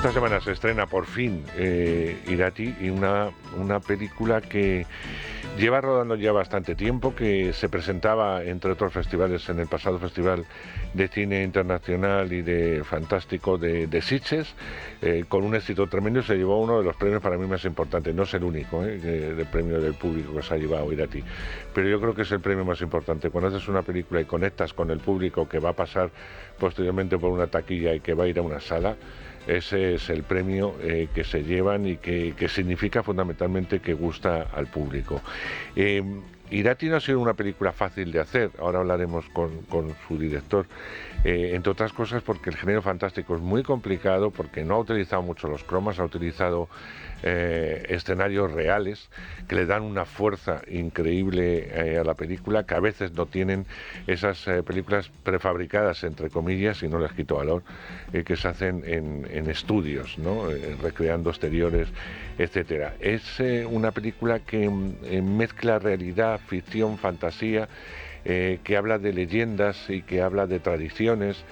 Esta semana se estrena por fin Irati, y una película que lleva rodando ya bastante tiempo, que se presentaba entre otros festivales en el pasado Festival de Cine Internacional y de Fantástico de Sitges, con un éxito tremendo, y se llevó uno de los premios para mí más importantes. No es el único, el premio del público que se ha llevado Irati, pero yo creo que es el premio más importante. Cuando haces una película y conectas con el público que va a pasar posteriormente por una taquilla y que va a ir a una sala, ese es el premio que se llevan y que significa fundamentalmente que gusta al público. Irati no ha sido una película fácil de hacer, ahora hablaremos con su director, entre otras cosas porque el género fantástico es muy complicado, porque no ha utilizado mucho los cromas, ha utilizado escenarios reales que le dan una fuerza increíble a la película, que a veces no tienen esas películas prefabricadas, entre comillas, y no les quito valor, que se hacen en estudios, ¿no? Recreando exteriores, etcétera. Es una película que mezcla realidad, ficción, fantasía, que habla de leyendas y que habla de tradiciones,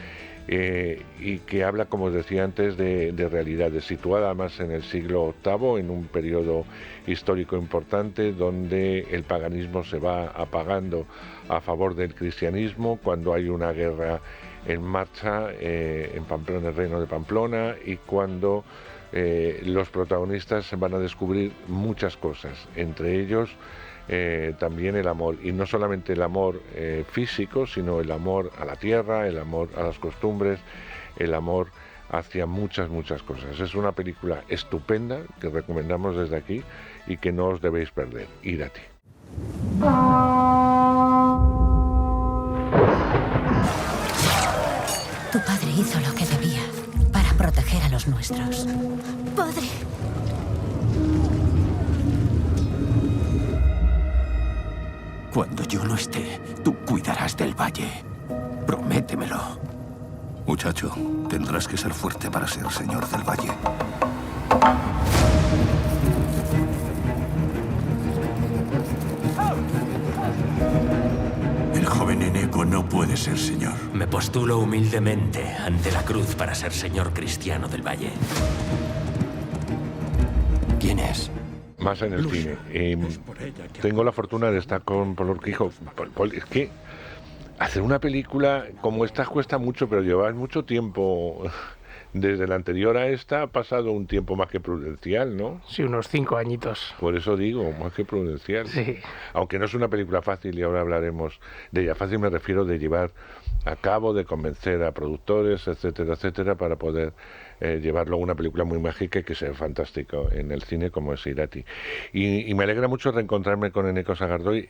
y que habla, como os decía antes, de realidades, situada más en el siglo VIII, en un periodo histórico importante donde el paganismo se va apagando a favor del cristianismo, cuando hay una guerra en marcha en Pamplona, en el reino de Pamplona, y cuando los protagonistas van a descubrir muchas cosas, entre ellos también el amor, y no solamente el amor físico, sino el amor a la tierra, el amor a las costumbres, el amor hacia muchas cosas. Es una película estupenda que recomendamos desde aquí y que no os debéis perder. Irati. Tu padre hizo lo que debía para proteger a los nuestros. Padre. Cuando yo no esté, tú cuidarás del valle. Prométemelo. Muchacho, tendrás que ser fuerte para ser señor del valle. El joven Eneco no puede ser señor. Me postulo humildemente ante la cruz para ser señor cristiano del valle. ¿Quién es? Más en el cine. Tengo la fortuna de estar con Pol Urquijo. Pol, es que hacer una película como esta cuesta mucho, pero lleváis mucho tiempo. Desde la anterior a esta ha pasado un tiempo más que prudencial, ¿no? Sí, unos 5 añitos. Por eso digo, más que prudencial. Sí. Aunque no es una película fácil, y ahora hablaremos de ella. Fácil me refiero de llevar a cabo, de convencer a productores, etcétera, etcétera, para poder llevarlo a una película muy mágica y que sea fantástico en el cine como es Irati. Y me alegra mucho reencontrarme con Eneco Sagardoy,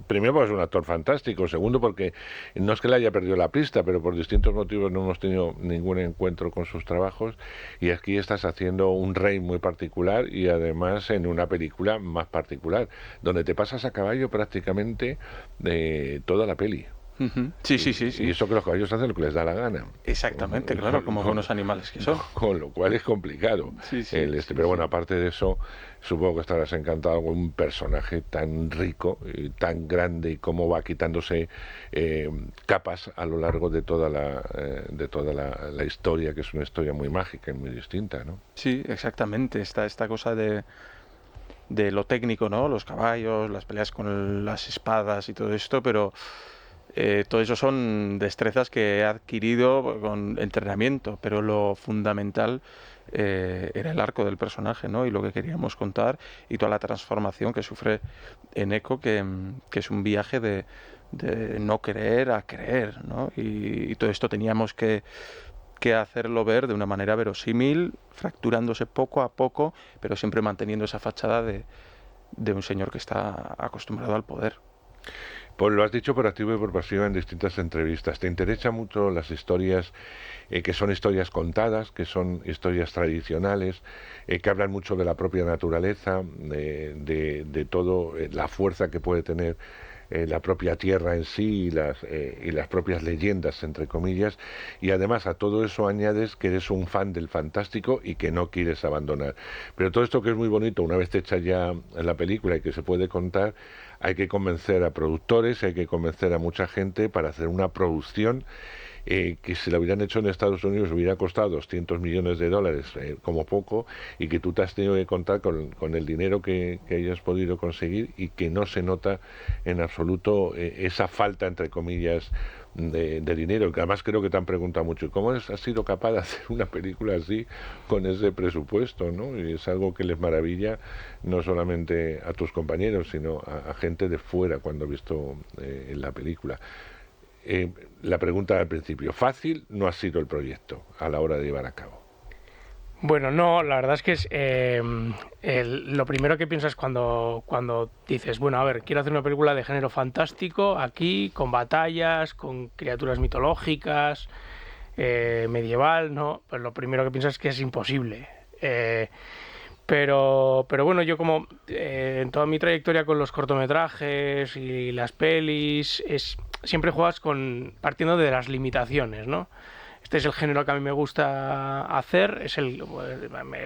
primero porque es un actor fantástico, segundo porque no es que le haya perdido la pista, pero por distintos motivos no hemos tenido ningún encuentro con sus trabajos, y aquí estás haciendo un rey muy particular, y además en una película más particular, donde te pasas a caballo prácticamente de toda la peli. Sí. Y eso que los caballos hacen lo que les da la gana. Exactamente, claro, como buenos animales que son. Con lo cual es complicado. Pero bueno, aparte de eso, supongo que estarás encantado con un personaje tan rico, tan grande, y cómo va quitándose capas a lo largo de toda la historia, que es una historia muy mágica y muy distinta, ¿no? Sí, exactamente. Está esta cosa de lo técnico, ¿no? Los caballos, las peleas con las espadas y todo esto, pero todo eso son destrezas que he adquirido con entrenamiento, pero lo fundamental era el arco del personaje, ¿no? Y lo que queríamos contar, y toda la transformación que sufre Eneco, que es un viaje de no querer a querer, ¿no? Y todo esto teníamos que hacerlo ver de una manera verosímil, fracturándose poco a poco, pero siempre manteniendo esa fachada de un señor que está acostumbrado al poder. Pues lo has dicho por activo y por pasiva en distintas entrevistas. Te interesan mucho las historias que son historias contadas, que son historias tradicionales, que hablan mucho de la propia naturaleza, de todo, la fuerza que puede tener la propia tierra en sí, y las propias leyendas, entre comillas, y además a todo eso añades que eres un fan del fantástico y que no quieres abandonar. Pero todo esto, que es muy bonito, una vez hecha ya la película y que se puede contar, hay que convencer a productores, hay que convencer a mucha gente para hacer una producción que si la hubieran hecho en Estados Unidos hubiera costado $200 millones, como poco, y que tú te has tenido que contar con el dinero que hayas podido conseguir, y que no se nota en absoluto esa falta, entre comillas, de dinero, que además creo que te han preguntado mucho, ¿y cómo has sido capaz de hacer una película así con ese presupuesto, ¿no? Y es algo que les maravilla no solamente a tus compañeros, sino a gente de fuera cuando ha visto la película. La pregunta al principio, ¿fácil no ha sido el proyecto a la hora de llevar a cabo? Bueno, no, la verdad es que lo primero que piensas cuando dices, bueno, a ver, quiero hacer una película de género fantástico, aquí, con batallas, con criaturas mitológicas, medieval, ¿no? Pues lo primero que piensas es que es imposible. Pero bueno, yo como en toda mi trayectoria con los cortometrajes y las pelis, siempre juegas partiendo de las limitaciones, ¿no? Este es el género que a mí me gusta hacer,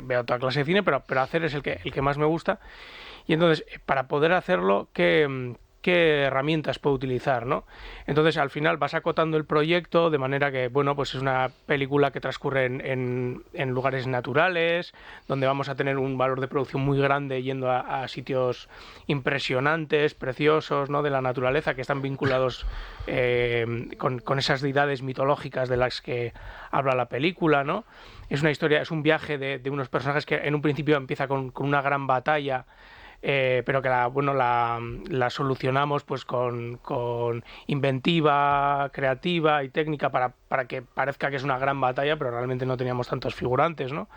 veo toda clase de cine, pero hacer es el que más me gusta. Y entonces, para poder hacerlo, ¿qué herramientas puedo utilizar, ¿no? Entonces, al final vas acotando el proyecto de manera que, bueno, pues es una película que transcurre en lugares naturales, donde vamos a tener un valor de producción muy grande yendo a sitios impresionantes, preciosos, ¿no? De la naturaleza, que están vinculados con esas deidades mitológicas de las que habla la película, ¿no? Es una historia, es un viaje de unos personajes que en un principio empieza con una gran batalla, pero que la solucionamos pues con inventiva, creativa y técnica para que parezca que es una gran batalla, pero realmente no teníamos tantos figurantes, ¿no?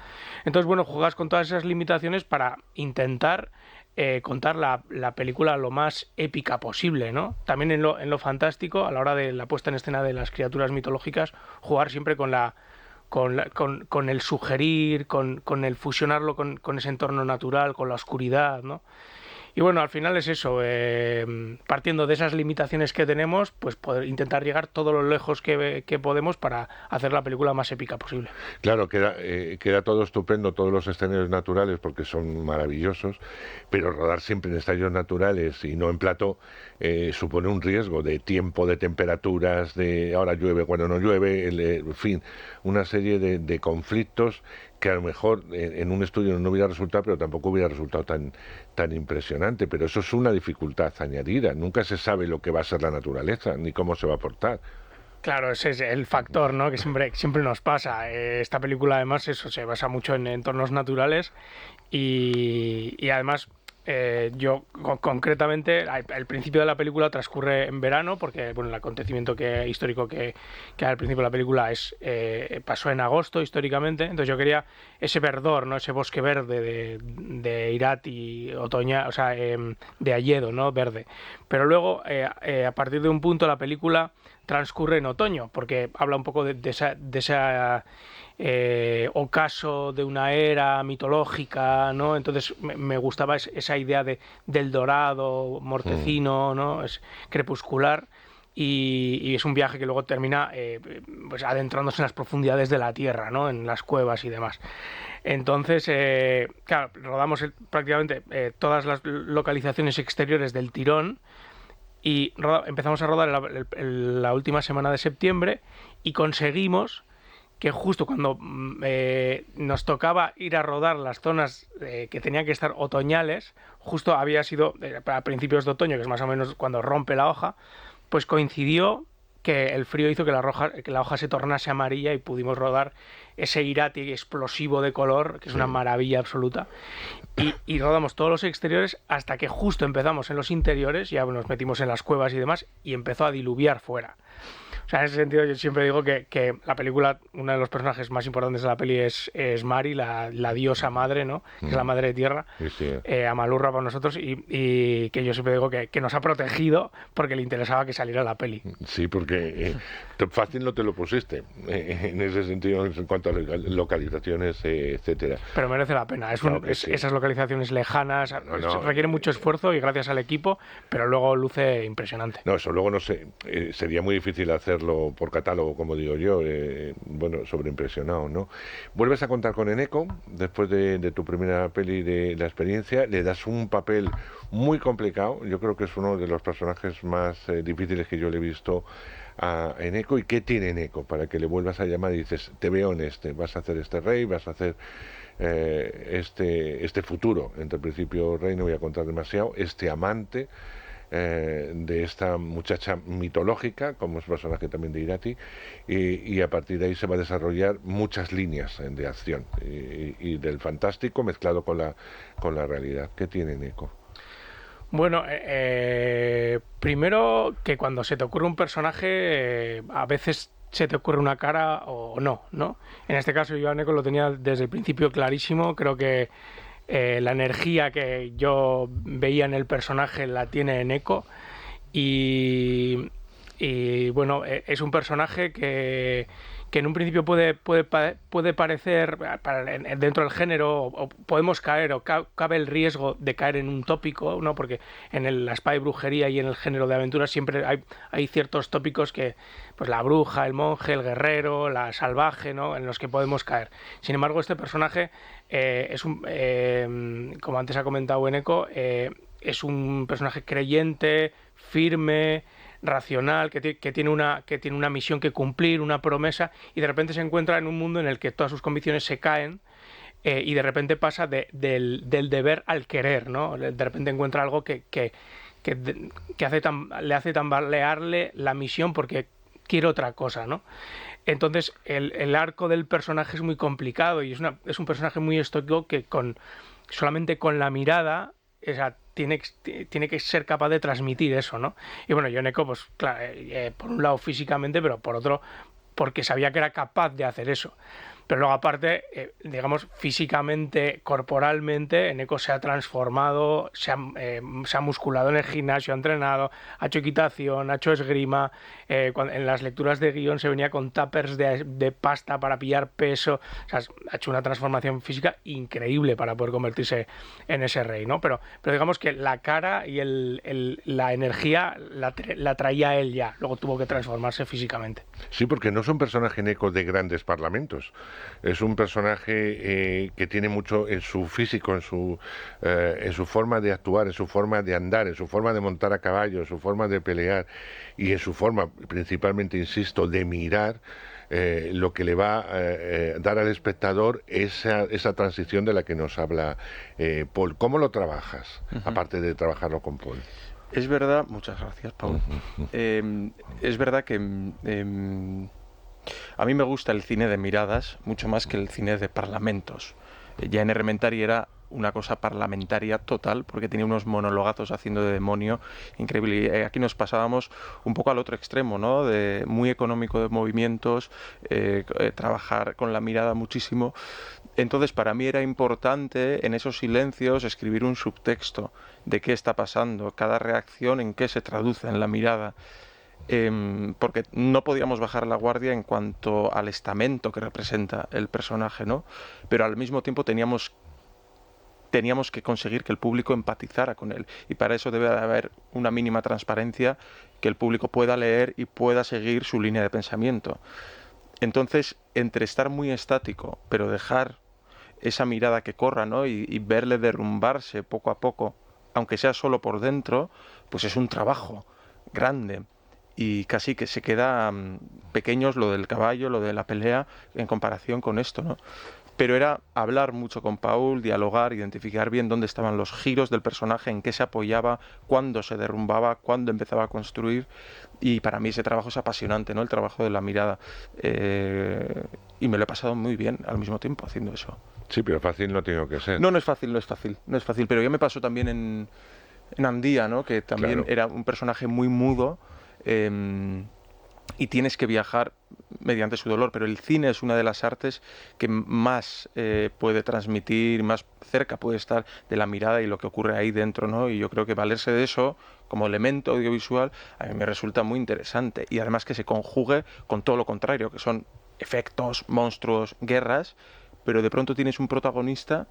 Entonces, bueno, juegas con todas esas limitaciones para intentar contar la película lo más épica posible, ¿no? También en lo fantástico, a la hora de la puesta en escena de las criaturas mitológicas, jugar siempre con el sugerir, con el fusionarlo con ese entorno natural, con la oscuridad, ¿no? Y bueno, al final es eso, partiendo de esas limitaciones que tenemos, pues poder intentar llegar todo lo lejos que podemos para hacer la película más épica posible. Claro, queda todo estupendo, todos los escenarios naturales, porque son maravillosos, pero rodar siempre en escenarios naturales y no en plató supone un riesgo de tiempo, de temperaturas, de ahora llueve, cuando no llueve, en fin, una serie de conflictos que a lo mejor en un estudio no hubiera resultado, pero tampoco hubiera resultado tan impresionante. Pero eso es una dificultad añadida. Nunca se sabe lo que va a ser la naturaleza, ni cómo se va a portar. Claro, ese es el factor, ¿no? Que siempre nos pasa. Esta película, además, se basa mucho en entornos naturales y además... yo concretamente el principio de la película transcurre en verano porque bueno, el acontecimiento histórico que hay al principio de la película pasó en agosto históricamente, entonces yo quería ese verdor, ¿no? Ese bosque verde de Irati otoñal, o sea, de Alledo, ¿no? Verde, pero luego a partir de un punto la película transcurre en otoño porque habla un poco de esa ocaso de una era mitológica, ¿no? Entonces me gustaba esa idea del dorado mortecino, ¿no? Es crepuscular y es un viaje que luego termina pues adentrándose en las profundidades de la tierra, ¿no? En las cuevas y demás. Entonces, claro, rodamos prácticamente todas las localizaciones exteriores del tirón y empezamos a rodar la última semana de septiembre y conseguimos que justo cuando nos tocaba ir a rodar las zonas que tenían que estar otoñales, justo había sido a principios de otoño, que es más o menos cuando rompe la hoja, pues coincidió que el frío hizo que la hoja se tornase amarilla y pudimos rodar ese Irati explosivo de color, que es una maravilla absoluta, y rodamos todos los exteriores hasta que justo empezamos en los interiores, ya nos metimos en las cuevas y demás, y empezó a diluviar fuera. O sea, en ese sentido yo siempre digo que la película, uno de los personajes más importantes de la peli es Mari, la diosa madre, ¿no? Que es la madre de tierra, sí. Amalurra para nosotros, y que yo siempre digo que nos ha protegido porque le interesaba que saliera la peli. Sí, porque fácil no te lo pusiste, en ese sentido, en cuanto a localizaciones, etcétera. Pero merece la pena, sí. Esas localizaciones lejanas, requieren mucho esfuerzo y gracias al equipo, pero luego luce impresionante. No, eso luego no sé, sería muy difícil hacerlo por catálogo, como digo yo, bueno, sobreimpresionado, ¿no? Vuelves a contar con Eneko, después de tu primera peli de La Experiencia, le das un papel muy complicado, yo creo que es uno de los personajes más difíciles que yo le he visto a Eneko y qué tiene Eneko para que le vuelvas a llamar y dices, te veo en vas a hacer este rey, vas a hacer este futuro, entre principio rey, no voy a contar demasiado, este amante de esta muchacha mitológica, como es personaje también de Irati, y a partir de ahí se va a desarrollar muchas líneas de acción y del fantástico mezclado con la realidad. ¿Qué tiene Eneko? Bueno, primero que cuando se te ocurre un personaje, a veces se te ocurre una cara o no, ¿no? En este caso yo a Eneko lo tenía desde el principio clarísimo, creo que la energía que yo veía en el personaje la tiene Eneko y bueno, es un personaje que en un principio puede parecer dentro del género o podemos caer o cabe el riesgo de caer en un tópico, ¿no? Porque en la espada y brujería y en el género de aventuras siempre hay ciertos tópicos que pues la bruja, el monje, el guerrero, la salvaje, ¿no? En los que podemos caer. Sin embargo, este personaje es como antes ha comentado Eneko, es un personaje creyente, firme, racional, que tiene una misión que cumplir, una promesa, y de repente se encuentra en un mundo en el que todas sus convicciones se caen y de repente pasa del deber al querer, ¿no? De repente encuentra algo que le hace tambalearle la misión porque quiere otra cosa, ¿no? Entonces el arco del personaje es muy complicado y es un personaje muy estoico que solamente con la mirada, o sea, tiene que ser capaz de transmitir eso, ¿no? Y bueno, yo Eneko, pues claro, por un lado físicamente, pero por otro porque sabía que era capaz de hacer eso. Pero luego aparte, digamos, físicamente, corporalmente, Eneko se ha transformado, se ha musculado en el gimnasio, ha entrenado, ha hecho equitación, ha hecho esgrima, en las lecturas de guión se venía con tuppers de pasta para pillar peso, o sea, ha hecho una transformación física increíble para poder convertirse en ese rey, ¿no? Pero digamos que la cara y la energía la traía él ya, luego tuvo que transformarse físicamente. Sí, porque no es un personaje Eneko de grandes parlamentos. Es un personaje que tiene mucho en su físico, en su forma de actuar, en su forma de andar, en su forma de montar a caballo, en su forma de pelear y en su forma, principalmente, insisto, de mirar, lo que le va a dar al espectador esa transición de la que nos habla Paul. ¿Cómo lo trabajas, aparte de trabajarlo con Paul? Es verdad, muchas gracias, Paul. Es verdad que a mí me gusta el cine de miradas mucho más que el cine de parlamentos. Ya en Elementary era una cosa parlamentaria total, porque tenía unos monologazos haciendo de demonio increíble. Y aquí nos pasábamos un poco al otro extremo, ¿no? De muy económico de movimientos, trabajar con la mirada muchísimo. Entonces, para mí era importante en esos silencios escribir un subtexto de qué está pasando, cada reacción en qué se traduce en la mirada. Porque no podíamos bajar la guardia en cuanto al estamento que representa el personaje, ¿no? Pero al mismo tiempo teníamos que conseguir que el público empatizara con él, y para eso debe de haber una mínima transparencia, que el público pueda leer y pueda seguir su línea de pensamiento. Entonces, entre estar muy estático pero dejar esa mirada que corra, ¿no? y verle derrumbarse poco a poco, aunque sea solo por dentro, pues es un trabajo grande. Y casi que se queda pequeños lo del caballo, lo de la pelea, en comparación con esto, ¿no? Pero era hablar mucho con Paul, dialogar, identificar bien dónde estaban los giros del personaje, en qué se apoyaba, cuándo se derrumbaba, cuándo empezaba a construir. Y para mí ese trabajo es apasionante, ¿no? El trabajo de la mirada. Y me lo he pasado muy bien al mismo tiempo haciendo eso. Sí, pero fácil no tiene que ser. No es fácil. Pero ya me pasó también en Andía, ¿no? Que también Claro. era un personaje muy mudo. Y tienes que viajar mediante su dolor, pero el cine es una de las artes que más puede transmitir, más cerca puede estar de la mirada y lo que ocurre ahí dentro, ¿no? Y yo creo que valerse de eso como elemento audiovisual a mí me resulta muy interesante, y además que se conjugue con todo lo contrario, que son efectos, monstruos, guerras, pero de pronto tienes un protagonista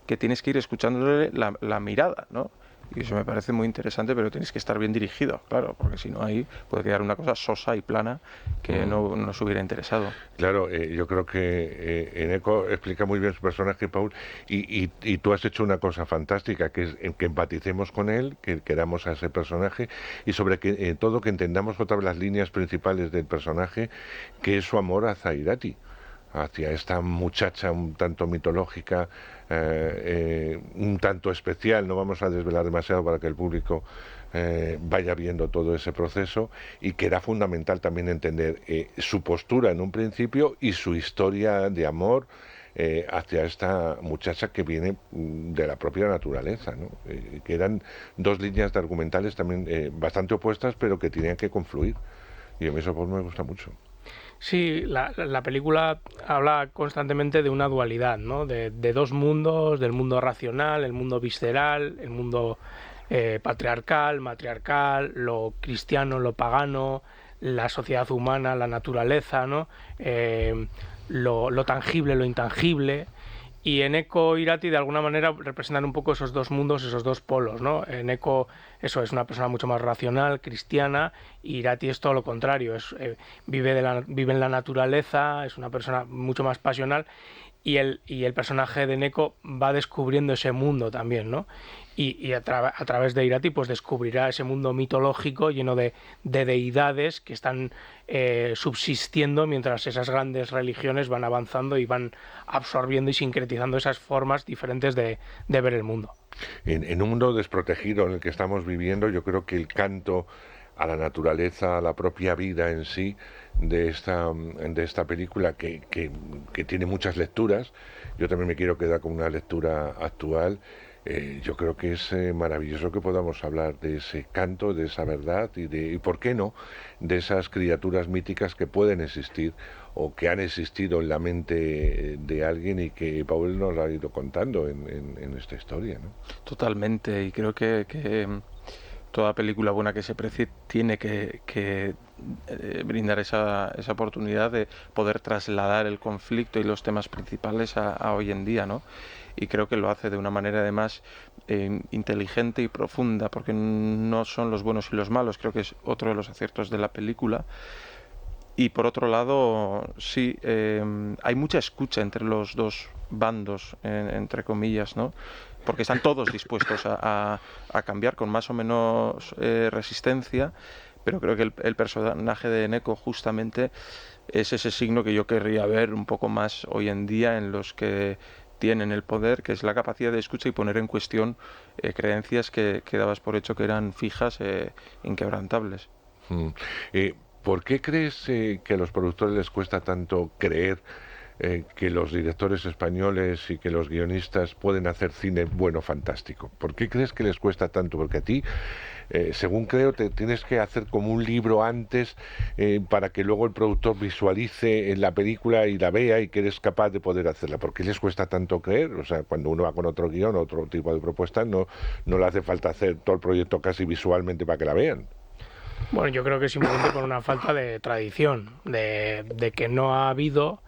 que tienes que ir escuchándole la mirada, ¿no? Y eso me parece muy interesante, pero tienes que estar bien dirigido, claro, porque si no ahí puede quedar una cosa sosa y plana que no nos hubiera interesado. Claro, yo creo que Eneco explica muy bien su personaje, Paul, y tú has hecho una cosa fantástica, que es que empaticemos con él, que queramos a ese personaje, y sobre que todo que entendamos otra vez las líneas principales del personaje, que es su amor a Zairati, hacia esta muchacha un tanto mitológica, un tanto especial. No vamos a desvelar demasiado para que el público vaya viendo todo ese proceso, y que era fundamental también entender su postura en un principio y su historia de amor hacia esta muchacha que viene de la propia naturaleza, ¿no? Que eran dos líneas de argumentales también bastante opuestas, pero que tenían que confluir, y a mí eso pues me gusta mucho. Sí, la película habla constantemente de una dualidad, ¿no? De dos mundos, del mundo racional, el mundo visceral, el mundo patriarcal, matriarcal, lo cristiano, lo pagano, la sociedad humana, la naturaleza, ¿no? Lo tangible, lo intangible. Y Eneko Irati de alguna manera representan un poco esos dos mundos, esos dos polos, ¿no? Eneko, eso, es una persona mucho más racional, cristiana, y Irati es todo lo contrario, vive en la naturaleza, es una persona mucho más pasional, y el personaje de Eneko va descubriendo ese mundo también, ¿no? Y a través de Irati pues descubrirá ese mundo mitológico lleno de deidades que están subsistiendo mientras esas grandes religiones van avanzando y van absorbiendo y sincretizando esas formas diferentes de ver el mundo. En un mundo desprotegido en el que estamos viviendo, yo creo que el canto a la naturaleza, a la propia vida en sí de esta película, que tiene muchas lecturas, yo también me quiero quedar con una lectura actual. Yo creo que es maravilloso que podamos hablar de ese canto, de esa verdad y ¿por qué no?, de esas criaturas míticas que pueden existir o que han existido en la mente de alguien, y que Paul nos ha ido contando en esta historia, ¿no? Totalmente, y creo que toda película buena que se precie tiene que brindar esa oportunidad de poder trasladar el conflicto y los temas principales a hoy en día, ¿no? Y creo que lo hace de una manera además inteligente y profunda, porque no son los buenos y los malos, creo que es otro de los aciertos de la película. Y por otro lado, sí, hay mucha escucha entre los dos bandos, entre comillas, ¿no? Porque están todos dispuestos a cambiar con más o menos resistencia, pero creo que el personaje de Eneko justamente es ese signo que yo querría ver un poco más hoy en día en los que tienen el poder, que es la capacidad de escucha y poner en cuestión creencias que dabas por hecho que eran fijas, inquebrantables. ¿Por qué crees que a los productores les cuesta tanto creer que los directores españoles y que los guionistas pueden hacer cine bueno, fantástico? ¿Por qué crees que les cuesta tanto? Porque a ti, según creo, te tienes que hacer como un libro antes para que luego el productor visualice en la película y la vea, y que eres capaz de poder hacerla. ¿Por qué les cuesta tanto creer? O sea, cuando uno va con otro guión, otro tipo de propuesta, no le hace falta hacer todo el proyecto casi visualmente para que la vean. Bueno, yo creo que simplemente por una falta de tradición, de que no ha habido,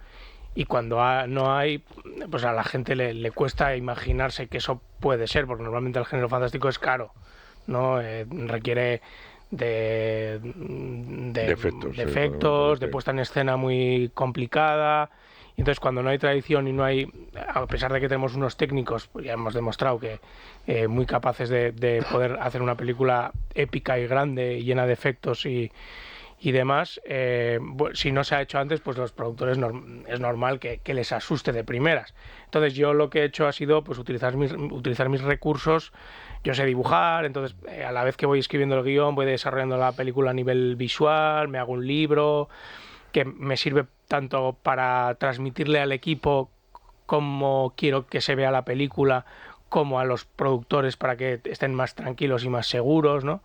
y cuando no hay, pues a la gente le cuesta imaginarse que eso puede ser, porque normalmente el género fantástico es caro, ¿no? Requiere de efectos, de puesta en escena muy complicada. Entonces, cuando no hay tradición y no hay, a pesar de que tenemos unos técnicos, pues ya hemos demostrado que muy capaces de poder hacer una película épica y grande, llena de efectos y demás, si no se ha hecho antes, pues los productores es normal que les asuste de primeras. Entonces, yo lo que he hecho ha sido pues utilizar mis recursos. Yo sé dibujar, entonces a la vez que voy escribiendo el guión, voy desarrollando la película a nivel visual, me hago un libro que me sirve tanto para transmitirle al equipo cómo quiero que se vea la película, como a los productores para que estén más tranquilos y más seguros, ¿no?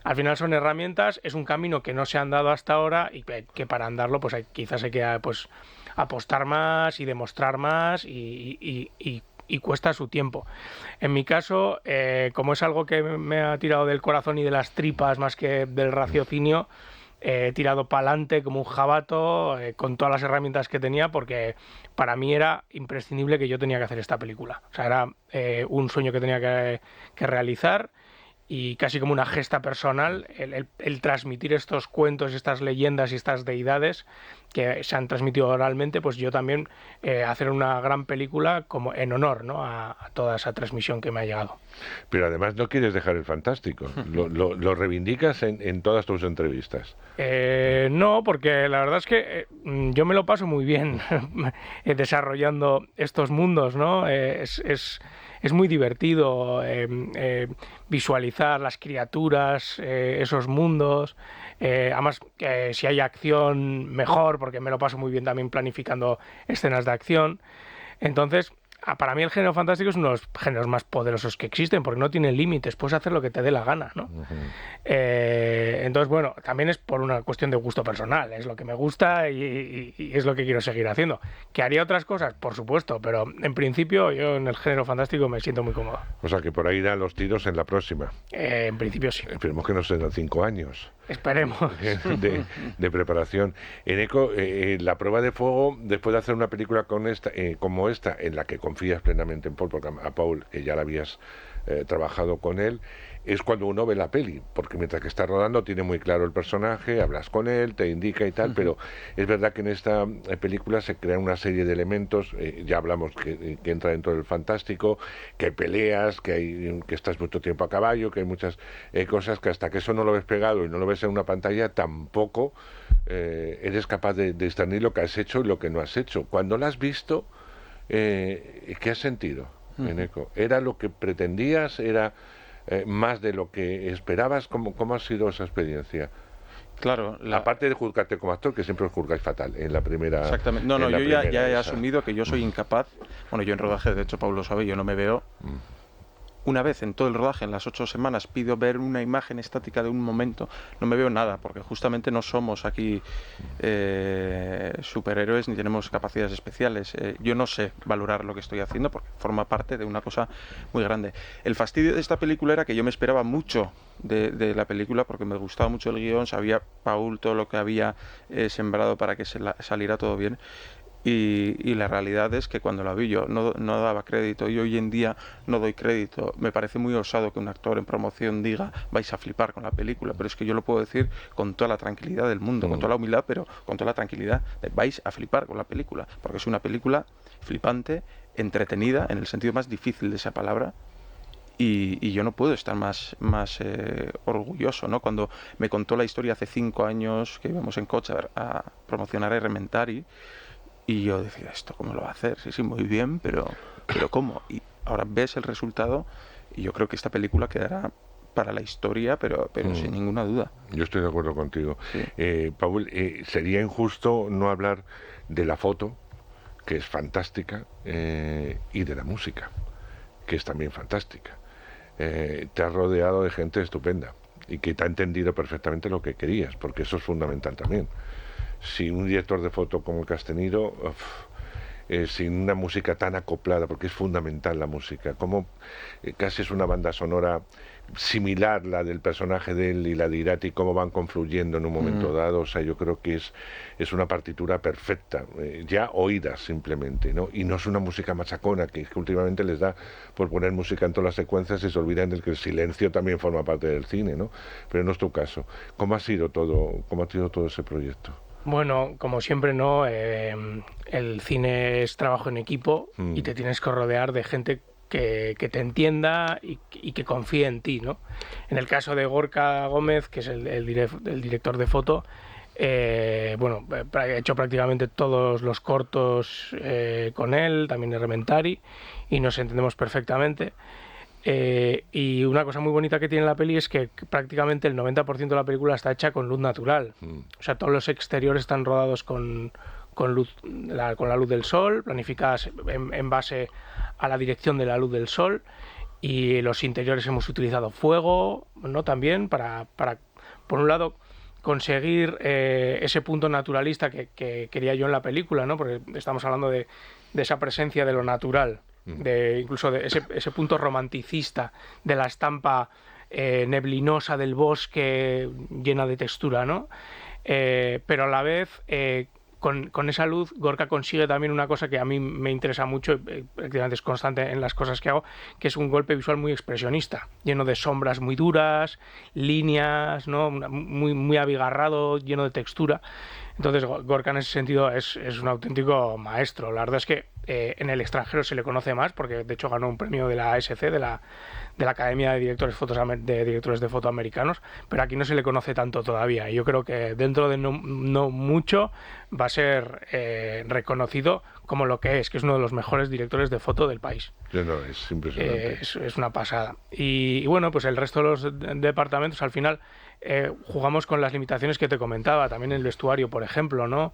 Al final son herramientas, es un camino que no se han dado hasta ahora, y que para andarlo pues quizás hay que pues apostar más y demostrar más, y cuesta su tiempo. En mi caso, como es algo que me ha tirado del corazón y de las tripas más que del raciocinio, he tirado para adelante como un jabato con todas las herramientas que tenía, porque para mí era imprescindible que yo tenía que hacer esta película. O sea, era un sueño que tenía que realizar, y casi como una gesta personal el transmitir estos cuentos, estas leyendas y estas deidades que se han transmitido oralmente, pues yo también hacer una gran película como en honor, ¿no?, a toda esa transmisión que me ha llegado. Pero además no quieres dejar el fantástico, lo reivindicas en todas tus entrevistas. No, porque la verdad es que yo me lo paso muy bien desarrollando estos mundos, ¿no? Es muy divertido visualizar las criaturas, esos mundos. Además, si hay acción, mejor, porque me lo paso muy bien también planificando escenas de acción. Entonces, para mí el género fantástico es uno de los géneros más poderosos que existen, porque no tiene límites, puedes hacer lo que te dé la gana, ¿no? Entonces, bueno, también es por una cuestión de gusto personal, es lo que me gusta y es lo que quiero seguir haciendo. ¿Que haría otras cosas? Por supuesto, pero en principio yo en el género fantástico me siento muy cómodo. O sea, que por ahí irán los tiros en la próxima. En principio sí. Esperemos que no sean 5 años. Esperemos. de preparación. Eneco, la prueba de fuego, después de hacer una película como esta, en la que confías plenamente en Paul, porque a Paul, que ya la habías trabajado con él, es cuando uno ve la peli, porque mientras que está rodando tiene muy claro el personaje, hablas con él, te indica y tal, pero es verdad que en esta película se crean una serie de elementos, ya hablamos que entra dentro del fantástico, que hay peleas, que estás mucho tiempo a caballo, que hay muchas cosas que hasta que eso no lo ves pegado y no lo ves en una pantalla, tampoco eres capaz de discernir lo que has hecho y lo que no has hecho. Cuando lo has visto, ¿qué has sentido, Eneco? ¿Era lo que pretendías? ¿Era más de lo que esperabas? ¿Cómo ha sido esa experiencia? Claro. Aparte de juzgarte como actor, que siempre os juzgáis fatal en la primera... Exactamente. No, yo ya he asumido que yo soy incapaz. Bueno, yo en rodaje, de hecho, Pablo lo sabe, yo no me veo... Una vez en todo el rodaje, en las 8 semanas, pido ver una imagen estática de un momento, no me veo nada, porque justamente no somos aquí superhéroes ni tenemos capacidades especiales. Yo no sé valorar lo que estoy haciendo porque forma parte de una cosa muy grande. El fastidio de esta película era que yo me esperaba mucho de la película, porque me gustaba mucho el guión, sabía Paul todo lo que había sembrado para que saliera todo bien. Y la realidad es que cuando la vi yo no daba crédito, y hoy en día no doy crédito. Me parece muy osado que un actor en promoción diga vais a flipar con la película, pero es que yo lo puedo decir con toda la tranquilidad del mundo, con toda la humildad, pero con toda la tranquilidad de vais a flipar con la película, porque es una película flipante, entretenida, en el sentido más difícil de esa palabra. Y yo no puedo estar más orgulloso, ¿no? Cuando me contó la historia hace 5 años que íbamos en coche a promocionar Elementary, y yo decía, ¿esto cómo lo va a hacer? Sí, muy bien, pero ¿cómo? Y ahora ves el resultado y yo creo que esta película quedará para la historia, pero sin ninguna duda. Yo estoy de acuerdo contigo. Sí. Paul, sería injusto no hablar de la foto, que es fantástica, y de la música, que es también fantástica. Te has rodeado de gente estupenda y que te ha entendido perfectamente lo que querías, porque eso es fundamental también. Si un director de foto como el que has tenido, sin una música tan acoplada, porque es fundamental la música, como casi es una banda sonora similar la del personaje de él y la de Irati, cómo van confluyendo en un momento dado. O sea, yo creo que es una partitura perfecta, ya oída simplemente, ¿no? Y no es una música machacona, que últimamente les da por poner música en todas las secuencias y se olvidan de que el silencio también forma parte del cine, ¿no? Pero no es tu caso. ¿Cómo ha sido todo ese proyecto? Bueno, como siempre, ¿no? El cine es trabajo en equipo y te tienes que rodear de gente que te entienda y que confíe en ti, ¿no? En el caso de Gorka Gómez, que es el director de foto, bueno, he hecho prácticamente todos los cortos con él, también Elementary, y nos entendemos perfectamente. Y una cosa muy bonita que tiene la peli es que prácticamente el 90% de la película está hecha con luz natural. O sea, todos los exteriores están rodados con la luz del sol, planificadas en base a la dirección de la luz del sol, y los interiores hemos utilizado fuego, ¿no? También para por un lado conseguir ese punto naturalista que quería yo en la película, ¿no? Porque estamos hablando de esa presencia de lo natural, incluso de ese punto romanticista de la estampa neblinosa del bosque llena de textura, ¿no? pero a la vez con esa luz Gorka consigue también una cosa que a mí me interesa mucho, prácticamente es constante en las cosas que hago, que es un golpe visual muy expresionista, lleno de sombras muy duras, líneas, ¿no? Muy abigarrado, lleno de textura. Entonces Gorka en ese sentido es un auténtico maestro. La verdad es que en el extranjero se le conoce más, porque de hecho ganó un premio de la ASC, de la Academia de Directores de Foto Americanos, pero aquí no se le conoce tanto todavía. Y yo creo que dentro de no mucho va a ser reconocido como lo que es uno de los mejores directores de foto del país. No, es impresionante. Es una pasada. Y bueno, pues el resto de los departamentos al final jugamos con las limitaciones que te comentaba, también el vestuario, por ejemplo, ¿no?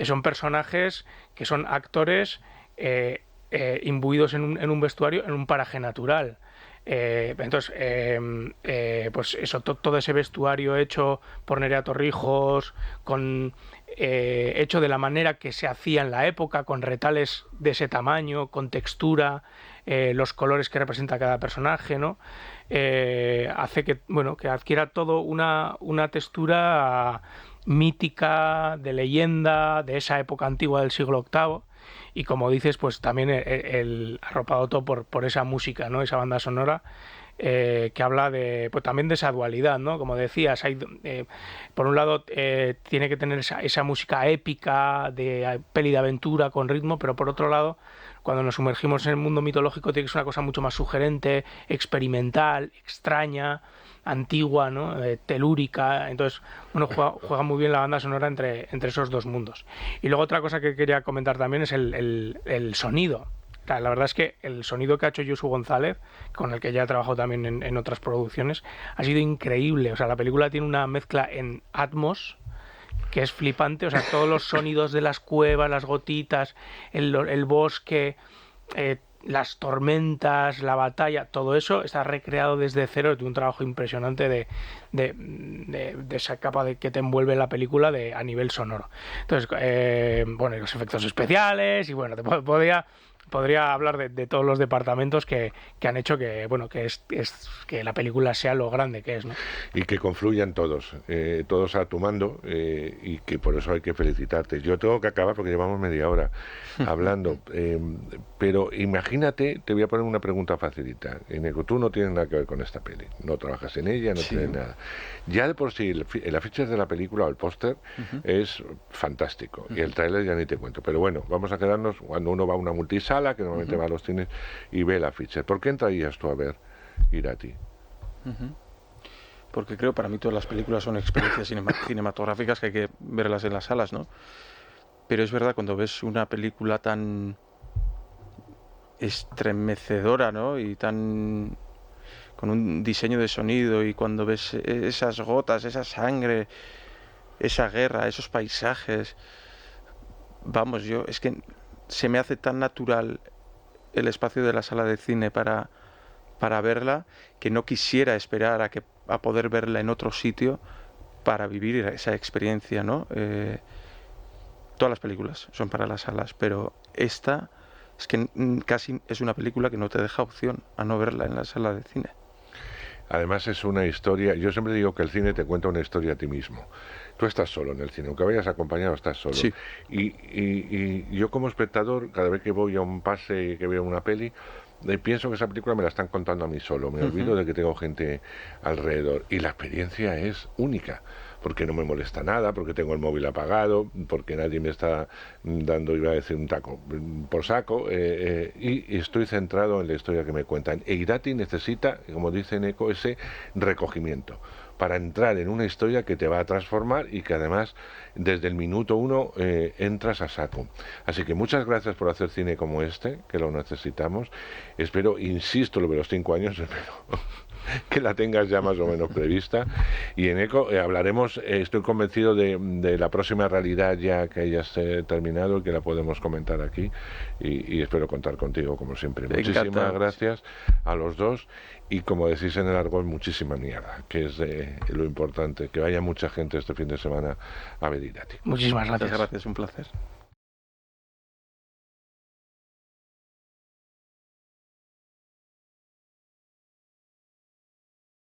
Son personajes que son actores imbuidos en un vestuario, en un paraje natural. Entonces, pues eso, todo ese vestuario hecho por Nerea Torrijos, hecho de la manera que se hacía en la época, con retales de ese tamaño, con textura, los colores que representa cada personaje, ¿no? Hace que adquiera todo una textura mítica, de leyenda, de esa época antigua del siglo VIII. Y como dices, pues también el arropado todo por esa música, ¿no? Esa banda sonora que habla pues también de esa dualidad, ¿no? Como decías, por un lado tiene que tener esa música épica de peli de aventura con ritmo, pero por otro lado, cuando nos sumergimos en el mundo mitológico, tiene que ser una cosa mucho más sugerente, experimental, extraña, antigua, ¿no? Telúrica. Entonces, bueno, juega muy bien la banda sonora entre esos dos mundos. Y luego otra cosa que quería comentar también es el sonido. La verdad es que el sonido que ha hecho Josu González, con el que ya he trabajado también en otras producciones, ha sido increíble. O sea, la película tiene una mezcla en Atmos que es flipante. O sea, todos los sonidos de las cuevas, las gotitas, el bosque, las tormentas, la batalla, todo eso está recreado desde cero, de un trabajo impresionante de esa capa que te envuelve la película a nivel sonoro. Entonces, bueno, y los efectos especiales, y bueno, podría hablar de todos los departamentos que han hecho que la película sea lo grande que es, ¿no? Y que confluyan todos a tu mando, y que por eso hay que felicitarte. Yo tengo que acabar porque llevamos media hora hablando, pero imagínate, te voy a poner una pregunta facilita. Eneco, tú no tienes nada que ver con esta peli, no trabajas en ella, no tienes nada. Ya de por sí el afiche de la película o el póster es fantástico, y el tráiler ya ni te cuento, pero bueno, vamos a quedarnos cuando uno va a una multisala, que normalmente va a los cines y ve el afiche. ¿Por qué entrarías tú a ver Irati? Porque creo, para mí todas las películas son experiencias cinematográficas que hay que verlas en las salas, ¿no? Pero es verdad, cuando ves una película tan estremecedora, ¿no? Y tan con un diseño de sonido, y cuando ves esas gotas, esa sangre, esa guerra, esos paisajes, vamos, es que se me hace tan natural el espacio de la sala de cine para verla, que no quisiera esperar a poder verla en otro sitio para vivir esa experiencia, ¿no? Todas las películas son para las salas, pero esta es que casi es una película que no te deja opción a no verla en la sala de cine. Además es una historia, yo siempre digo que el cine te cuenta una historia a ti mismo. Tú estás solo en el cine, aunque vayas acompañado, estás solo. Sí. Y yo como espectador, cada vez que voy a un pase, que veo una peli, pienso que esa película me la están contando a mí solo, me olvido de que tengo gente alrededor. Y la experiencia es única, porque no me molesta nada, porque tengo el móvil apagado, porque nadie me está dando, iba a decir, un taco por saco, y estoy centrado en la historia que me cuentan. E Irati necesita, como dice Eneco, ese recogimiento para entrar en una historia que te va a transformar y que además desde el minuto uno entras a saco. Así que muchas gracias por hacer cine como este, que lo necesitamos. Espero, insisto, lo de los 5 años, espero que la tengas ya más o menos prevista. Y Eneco, hablaremos, estoy convencido de la próxima realidad ya que hayas terminado y que la podemos comentar aquí, y espero contar contigo como siempre. Muchísimas gracias a los dos, y como decís en el argot, muchísima mierda, que es lo importante, que vaya mucha gente este fin de semana a ver Irati. Muchísimas gracias. Muchas gracias, un placer.